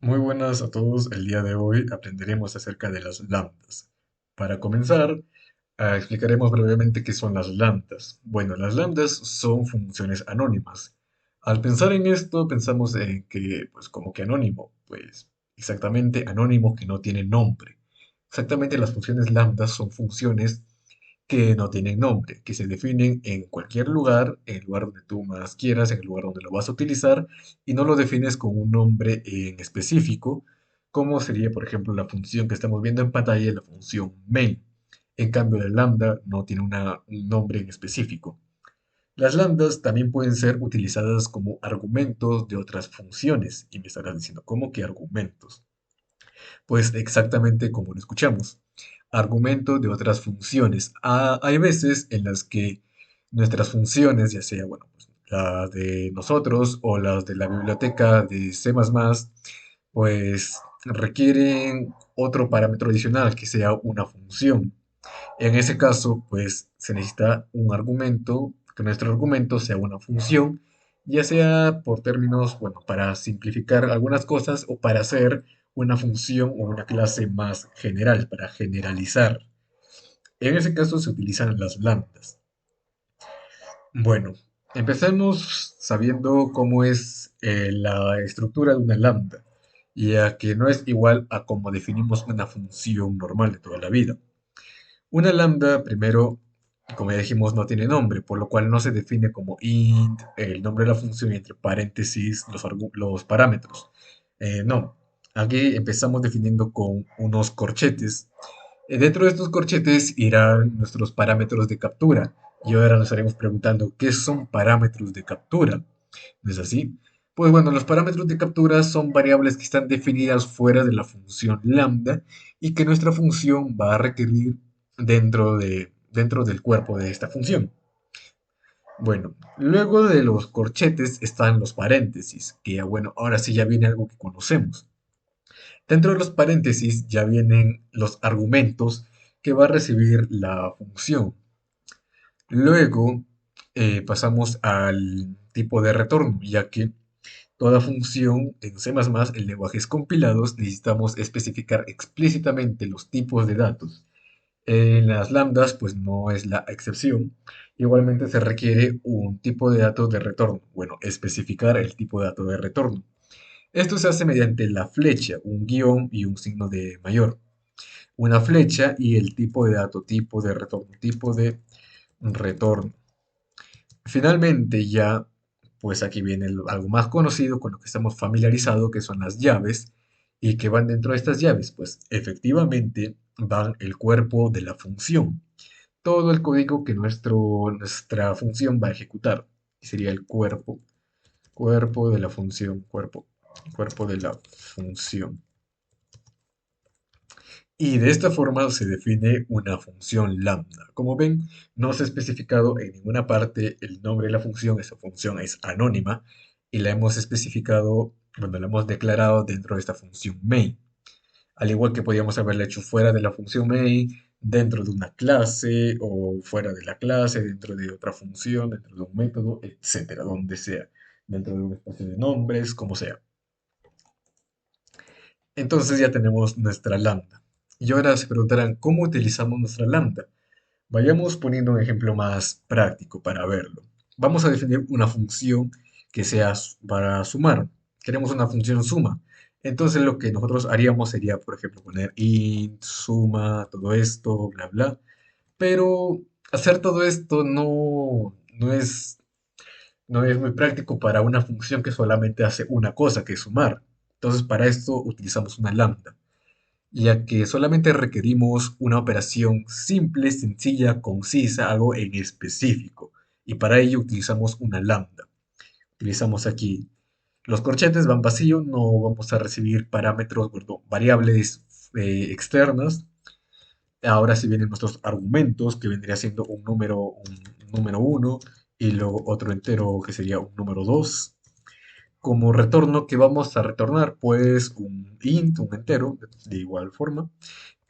Muy buenas a todos. El día de hoy aprenderemos acerca de las lambdas. Para comenzar, explicaremos brevemente qué son las lambdas. Bueno, las lambdas son funciones anónimas. Al pensar en esto, pensamos en que, pues, como que anónimo, pues, exactamente anónimo que no tiene nombre. Exactamente, las funciones lambdas son funciones que no tienen nombre, que se definen en cualquier lugar, en el lugar donde tú más quieras, en el lugar donde lo vas a utilizar, y no lo defines con un nombre en específico, como sería, por ejemplo, la función que estamos viendo en pantalla, la función main. En cambio, la lambda no tiene un nombre en específico. Las lambdas también pueden ser utilizadas como argumentos de otras funciones, y me estarás diciendo, ¿cómo que argumentos? Pues exactamente como lo escuchamos, argumento de otras funciones. Hay veces en las que nuestras funciones, ya sea, bueno, pues, las de nosotros o las de la biblioteca de C++, pues requieren otro parámetro adicional que sea una función. En ese caso, pues se necesita un argumento, que nuestro argumento sea una función, ya sea por términos, bueno, para simplificar algunas cosas o para hacer una función o una clase más general, para generalizar. En ese caso se utilizan las lambdas. Bueno, empecemos sabiendo cómo es la estructura de una lambda, ya que no es igual a como definimos una función normal de toda la vida. Una lambda, primero, como ya dijimos, no tiene nombre, por lo cual no se define como int, el nombre de la función y entre paréntesis los parámetros. No, aquí empezamos definiendo con unos corchetes. Dentro de estos corchetes irán nuestros parámetros de captura. Y ahora nos estaremos preguntando, ¿qué son parámetros de captura? ¿No es así? Pues bueno, los parámetros de captura son variables que están definidas fuera de la función lambda y que nuestra función va a requerir dentro del cuerpo de esta función. Bueno, luego de los corchetes están los paréntesis, que bueno, ahora sí ya viene algo que conocemos. Dentro de los paréntesis ya vienen los argumentos que va a recibir la función. Luego pasamos al tipo de retorno, ya que toda función en C++, en lenguajes compilados, necesitamos especificar explícitamente los tipos de datos. En las lambdas, pues no es la excepción. Igualmente se requiere un tipo de datos de retorno. Bueno, especificar el tipo de dato de retorno. Esto se hace mediante la flecha, un guión y un signo de mayor. Una flecha y el tipo de dato, tipo de retorno, tipo de retorno. Finalmente ya, pues aquí viene algo más conocido con lo que estamos familiarizados, que son las llaves, y que van dentro de estas llaves, pues efectivamente van el cuerpo de la función, todo el código que nuestra función va a ejecutar, y sería el cuerpo de la función, cuerpo de la función. Y de esta forma se define una función lambda. Como ven, no se ha especificado en ninguna parte el nombre de la función. Esa función es anónima y la hemos especificado, bueno, la hemos declarado dentro de esta función main. Al igual que podríamos haberla hecho fuera de la función main, dentro de una clase o fuera de la clase, dentro de otra función, dentro de un método, etcétera, donde sea, dentro de un espacio de nombres, como sea. Entonces ya tenemos nuestra lambda. Y ahora se preguntarán, ¿cómo utilizamos nuestra lambda? Vayamos poniendo un ejemplo más práctico para verlo. Vamos a definir una función que sea para sumar. Queremos una función suma. Entonces lo que nosotros haríamos sería, por ejemplo, poner int, suma, todo esto, bla, bla. Pero hacer todo esto no es muy práctico para una función que solamente hace una cosa, que es sumar. Entonces para esto utilizamos una lambda, ya que solamente requerimos una operación simple, sencilla, concisa, algo en específico. Y para ello utilizamos una lambda. Utilizamos aquí los corchetes van vacíos, no vamos a recibir parámetros, perdón, variables externas. Ahora sí vienen nuestros argumentos, que vendría siendo un número uno y luego otro entero que sería un número 2 como retorno que vamos a retornar, pues un int, un entero, de igual forma.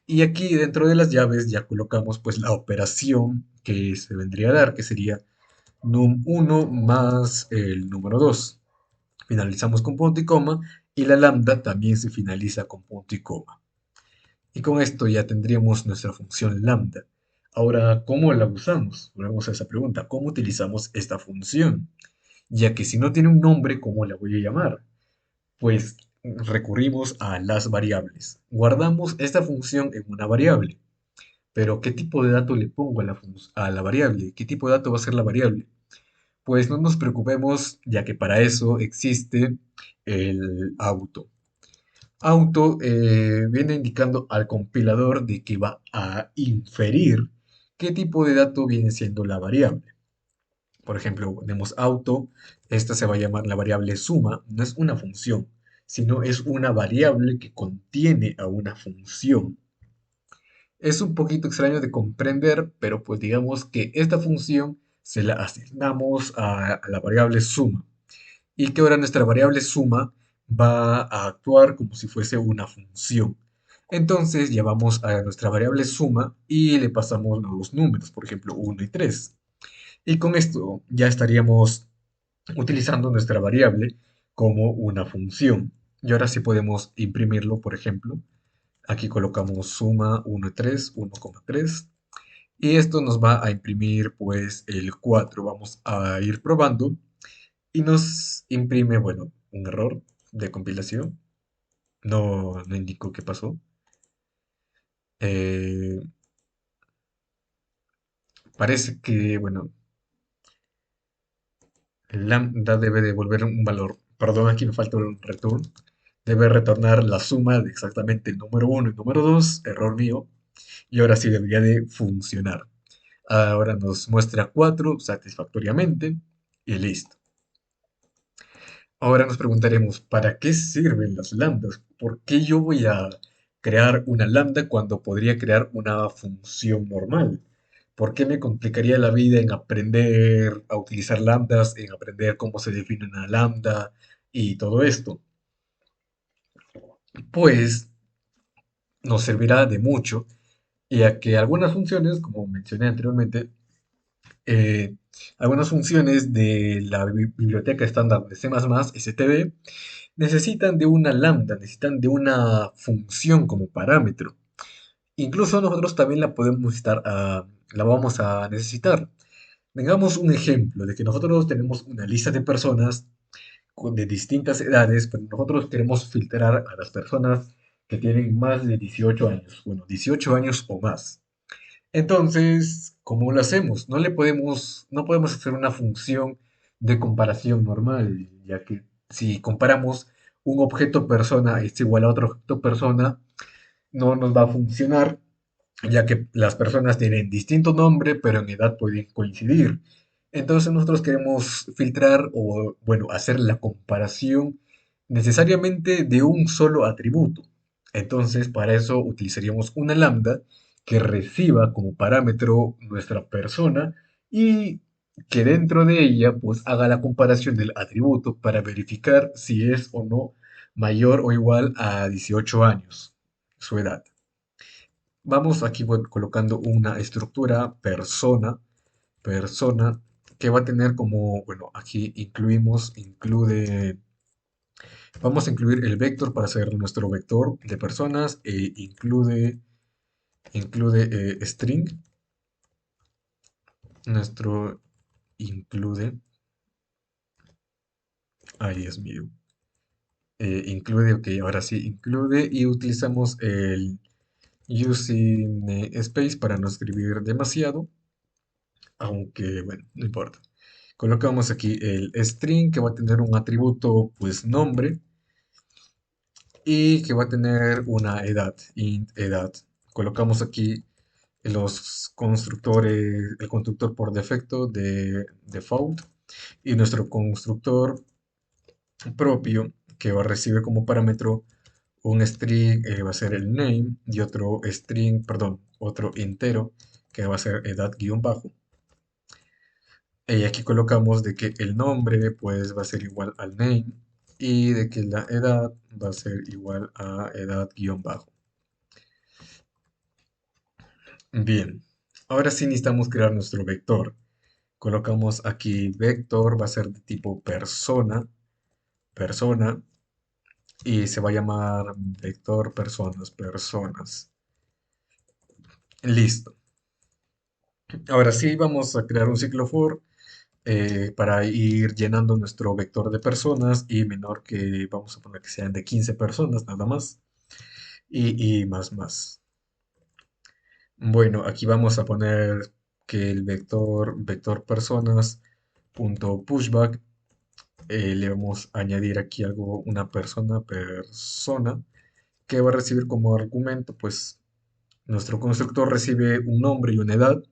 Y aquí dentro de las llaves ya colocamos pues la operación que se vendría a dar, que sería num1 más el número 2. Finalizamos con punto y coma y la lambda también se finaliza con punto y coma. Y con esto ya tendríamos nuestra función lambda. Ahora, ¿cómo la usamos? Volvemos a esa pregunta. ¿Cómo utilizamos esta función? Ya que si no tiene un nombre, ¿cómo la voy a llamar? Pues recurrimos a las variables. Guardamos esta función en una variable. Pero ¿qué tipo de dato le pongo a la variable? ¿Qué tipo de dato va a ser la variable? Pues no nos preocupemos, ya que para eso existe el auto. Auto viene indicando al compilador de que va a inferir qué tipo de dato viene siendo la variable. Por ejemplo, tenemos auto, esta se va a llamar la variable suma, no es una función, sino es una variable que contiene a una función. Es un poquito extraño de comprender, pero pues digamos que esta función se la asignamos a la variable suma y que ahora nuestra variable suma va a actuar como si fuese una función. Entonces llevamos a nuestra variable suma y le pasamos los números, por ejemplo 1 y 3. Y con esto ya estaríamos utilizando nuestra variable como una función. Y ahora sí podemos imprimirlo, por ejemplo. Aquí colocamos suma 1 y 3, 1,3. Y esto nos va a imprimir pues el 4. Vamos a ir probando y nos imprime, bueno, un error de compilación. No indicó qué pasó. Eh, Parece que, bueno, el lambda debe devolver un valor. Perdón, aquí me falta un return. Debe retornar la suma de exactamente el número uno y número 2, error mío. Y ahora sí debería de funcionar. Ahora nos muestra 4 satisfactoriamente y listo. Ahora nos preguntaremos, ¿para qué sirven las lambdas? ¿Por qué yo voy a crear una lambda cuando podría crear una función normal? ¿Por qué me complicaría la vida en aprender a utilizar lambdas, en aprender cómo se define una lambda y todo esto? Pues nos servirá de mucho, ya que algunas funciones, como mencioné anteriormente, eh, algunas funciones de la biblioteca estándar de C++, STB, necesitan de una lambda, necesitan de una función como parámetro. Incluso nosotros también la vamos a necesitar. Tengamos un ejemplo de que nosotros tenemos una lista de personas de distintas edades, pero nosotros queremos filtrar a las personas que tienen más de 18 años, bueno, 18 años o más. Entonces, ¿cómo lo hacemos? No podemos hacer una función de comparación normal, ya que si comparamos un objeto persona es igual a otro objeto persona, no nos va a funcionar, ya que las personas tienen distinto nombre, pero en edad pueden coincidir. Entonces nosotros queremos filtrar o, bueno, hacer la comparación necesariamente de un solo atributo. Entonces, para eso utilizaríamos una lambda que reciba como parámetro nuestra persona y que dentro de ella pues haga la comparación del atributo para verificar si es o no mayor o igual a 18 años, su edad. Vamos aquí bueno, colocando una estructura persona, que va a tener como, bueno, aquí vamos a incluir el vector para hacer nuestro vector de personas e include string, nuestro include, ay Dios mío, include, ok, ahora sí, include y utilizamos el using space para no escribir demasiado, aunque bueno, no importa. Colocamos aquí el string que va a tener un atributo pues nombre y que va a tener una edad, int edad. Colocamos aquí los constructores, el constructor por defecto de default y nuestro constructor propio que va a recibir como parámetro un string va a ser el name y otro string, perdón, otro entero que va a ser edad guión bajo. Y aquí colocamos de que el nombre pues va a ser igual al name y de que la edad va a ser igual a edad guión bajo. Bien, ahora sí necesitamos crear nuestro vector. Colocamos aquí vector, va a ser de tipo persona, y se va a llamar vector personas. Listo. Ahora sí vamos a crear un ciclo for para ir llenando nuestro vector de personas y menor que vamos a poner que sean de 15 personas nada más y más. Bueno, aquí vamos a poner que el vector personas punto pushback le vamos a añadir aquí algo, una persona que va a recibir como argumento, pues nuestro constructor recibe un nombre y una edad.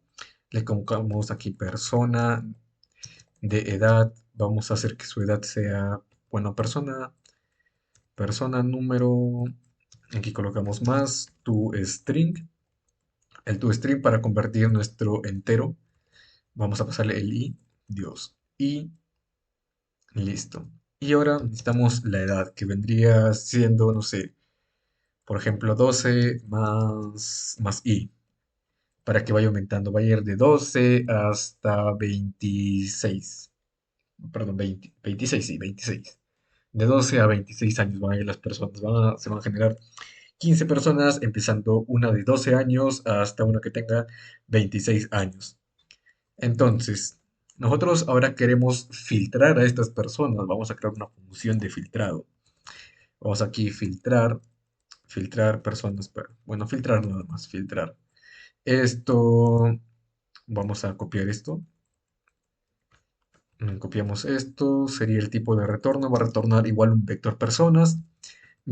Le colocamos aquí persona de edad. Vamos a hacer que su edad sea, bueno, persona número. Aquí colocamos más tu string. El to string para convertir nuestro entero. Vamos a pasarle el i, Dios, y listo. Y ahora necesitamos la edad, que vendría siendo, no sé, por ejemplo, 12 más i, para que vaya aumentando. Va a ir de 12 hasta 26. Perdón, 20, 26, sí, 26. De 12 a 26 años van a ir las personas. Se van a generar 15 personas, empezando una de 12 años hasta una que tenga 26 años. Entonces, nosotros ahora queremos filtrar a estas personas. Vamos a crear una función de filtrado. Vamos aquí filtrar personas. Bueno, filtrar nada más, filtrar. Esto, vamos a copiar esto. Copiamos esto, sería el tipo de retorno. Va a retornar igual un vector personas.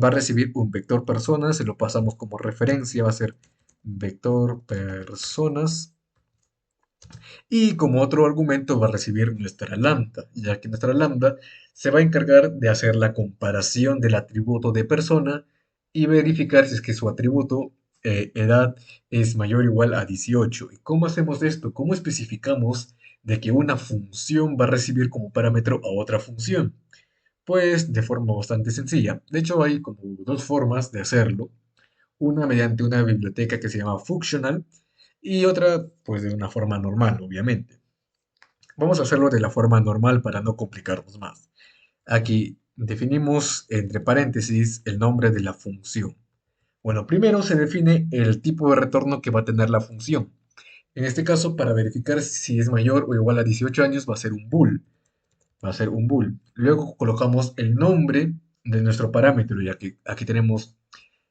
Va a recibir un vector personas, se lo pasamos como referencia, va a ser vector personas. Y como otro argumento va a recibir nuestra lambda, ya que nuestra lambda se va a encargar de hacer la comparación del atributo de persona y verificar si es que su atributo edad es mayor o igual a 18. ¿Y cómo hacemos esto? ¿Cómo especificamos de que una función va a recibir como parámetro a otra función? Pues de forma bastante sencilla. De hecho, hay como dos formas de hacerlo. Una mediante una biblioteca que se llama Functional y otra pues de una forma normal, obviamente. Vamos a hacerlo de la forma normal para no complicarnos más. Aquí definimos entre paréntesis el nombre de la función. Bueno, primero se define el tipo de retorno que va a tener la función. En este caso, para verificar si es mayor o igual a 18 años, va a ser un bool. Va a ser un bool. Luego colocamos el nombre de nuestro parámetro, ya que aquí tenemos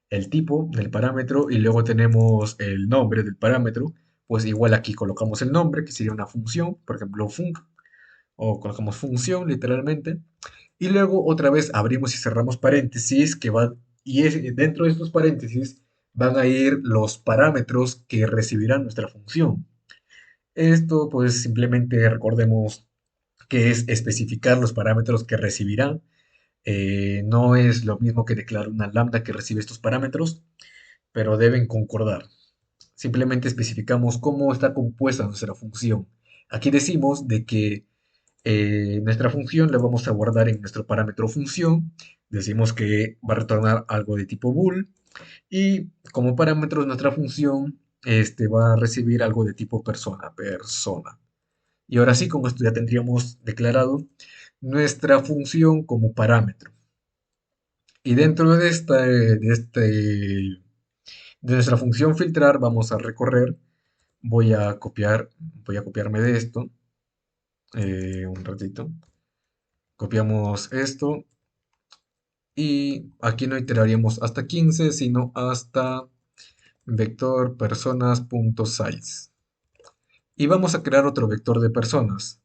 el tipo del parámetro y luego tenemos el nombre del parámetro. Pues igual aquí colocamos el nombre, que sería una función, por ejemplo, func, o colocamos función literalmente. Y luego otra vez abrimos y cerramos paréntesis que van, dentro de estos paréntesis van a ir los parámetros que recibirá nuestra función. Esto pues simplemente recordemos que es especificar los parámetros que recibirá. No es lo mismo que declarar una lambda que recibe estos parámetros, pero deben concordar. Simplemente especificamos cómo está compuesta nuestra función. Aquí decimos de que nuestra función la vamos a guardar en nuestro parámetro función. Decimos que va a retornar algo de tipo bool y como parámetros nuestra función va a recibir algo de tipo persona. Y ahora sí, con esto ya tendríamos declarado nuestra función como parámetro. Y dentro de nuestra función filtrar vamos a recorrer. Voy a copiarme de esto un ratito. Copiamos esto y aquí no iteraríamos hasta 15 sino hasta vector personas.size. Y vamos a crear otro vector de personas.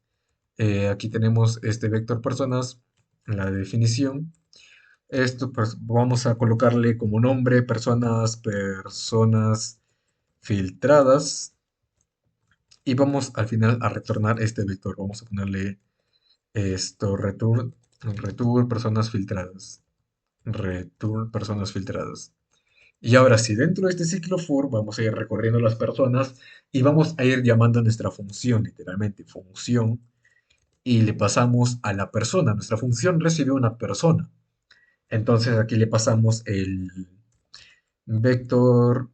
Aquí tenemos este vector personas, la definición. Esto pues vamos a colocarle como nombre personas filtradas. Y vamos al final a retornar este vector. Vamos a ponerle esto, return personas filtradas. Return personas filtradas. Y ahora sí, dentro de este ciclo for vamos a ir recorriendo las personas y vamos a ir llamando a nuestra función, literalmente, función, y le pasamos a la persona. Nuestra función recibe una persona. Entonces aquí le pasamos el vector,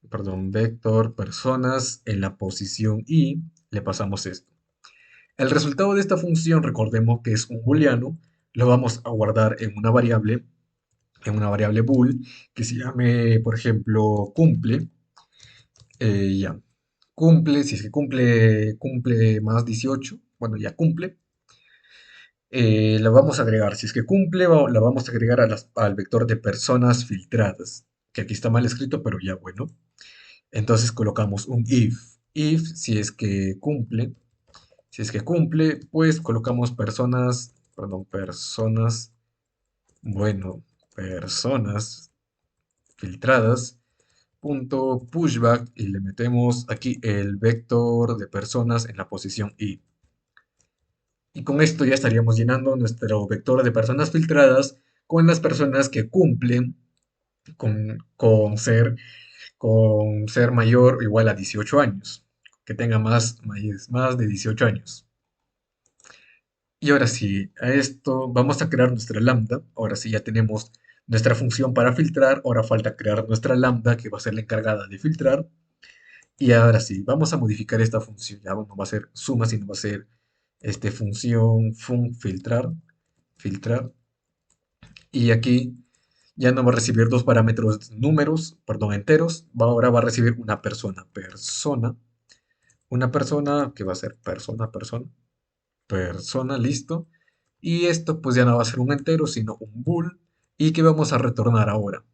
vector personas en la posición y le pasamos esto. El resultado de esta función, recordemos que es un booleano, lo vamos a guardar en una variable en una variable bool que se llame, por ejemplo, cumple. Ya, cumple, si es que cumple más 18, bueno, ya cumple. La vamos a agregar, si es que cumple, la vamos a agregar al vector de personas filtradas, que aquí está mal escrito, pero ya bueno. Entonces colocamos un if. If, si es que cumple, pues colocamos personas, perdón, personas, bueno, personas filtradas, punto pushback, y le metemos aquí el vector de personas en la posición i. Y con esto ya estaríamos llenando nuestro vector de personas filtradas con las personas que cumplen con ser mayor o igual a 18 años, que tenga más de 18 años. Y ahora sí, a esto vamos a crear nuestra lambda. Ahora sí, ya tenemos nuestra función para filtrar. Ahora falta crear nuestra lambda, que va a ser la encargada de filtrar. Y ahora sí, vamos a modificar esta función. Ya no va a ser suma, sino va a ser función filtrar. Y aquí ya no va a recibir dos parámetros números, perdón, enteros. Ahora va a recibir una persona que va a ser persona, listo. Y esto pues ya no va a ser un entero, sino un bool. ¿Y qué vamos a retornar ahora?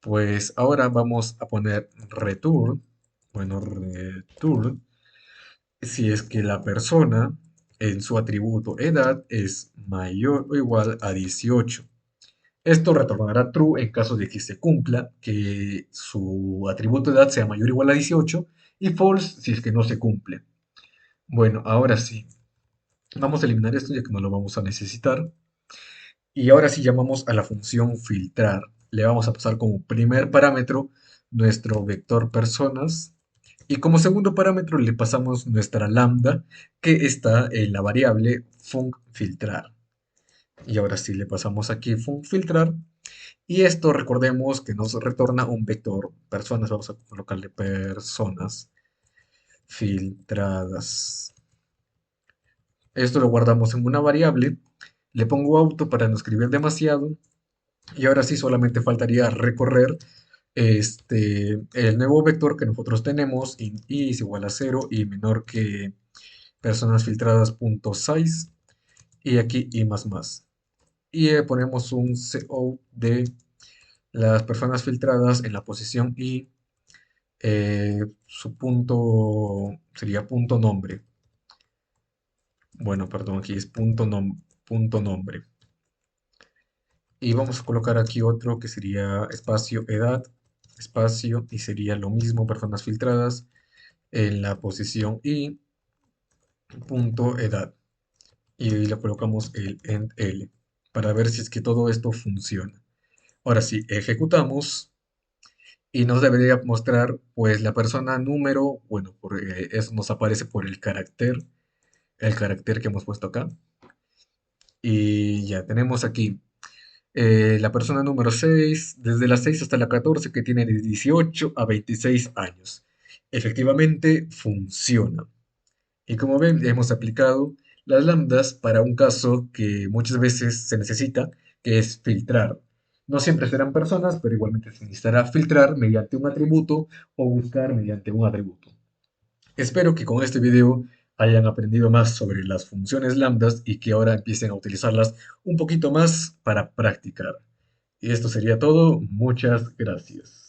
Pues ahora vamos a poner return, bueno, return, si es que la persona en su atributo edad es mayor o igual a 18. Esto retornará true en caso de que se cumpla, que su atributo edad sea mayor o igual a 18, y false si es que no se cumple. Bueno, ahora sí, vamos a eliminar esto ya que no lo vamos a necesitar. Y ahora sí llamamos a la función filtrar. Le vamos a pasar como primer parámetro nuestro vector personas. Y como segundo parámetro le pasamos nuestra lambda que está en la variable funcFiltrar. Y ahora sí le pasamos aquí funcFiltrar. Y esto recordemos que nos retorna un vector personas. Vamos a colocarle personas filtradas. Esto lo guardamos en una variable. Le pongo auto para no escribir demasiado. Y ahora sí solamente faltaría recorrer el nuevo vector que nosotros tenemos, int i es igual a 0 y menor que personas filtradas.size, y aquí i más más. Y ponemos un co de las personas filtradas en la posición i, su punto sería punto nombre. Bueno, perdón, aquí es punto nombre. Y vamos a colocar aquí otro que sería espacio edad, espacio, y sería lo mismo, personas filtradas, en la posición y punto edad. Y le colocamos el end L para ver si es que todo esto funciona. Ahora sí, ejecutamos y nos debería mostrar pues la persona número, bueno, eso nos aparece por el carácter que hemos puesto acá. Y ya tenemos aquí la persona número 6 desde la 6 hasta la 14 que tiene de 18 a 26 años. Efectivamente funciona. Y como ven, hemos aplicado las lambdas para un caso que muchas veces se necesita, que es filtrar. No siempre serán personas, pero igualmente se necesitará filtrar mediante un atributo o buscar mediante un atributo. Espero que con este video hayan aprendido más sobre las funciones lambdas y que ahora empiecen a utilizarlas un poquito más para practicar. Y esto sería todo. Muchas gracias.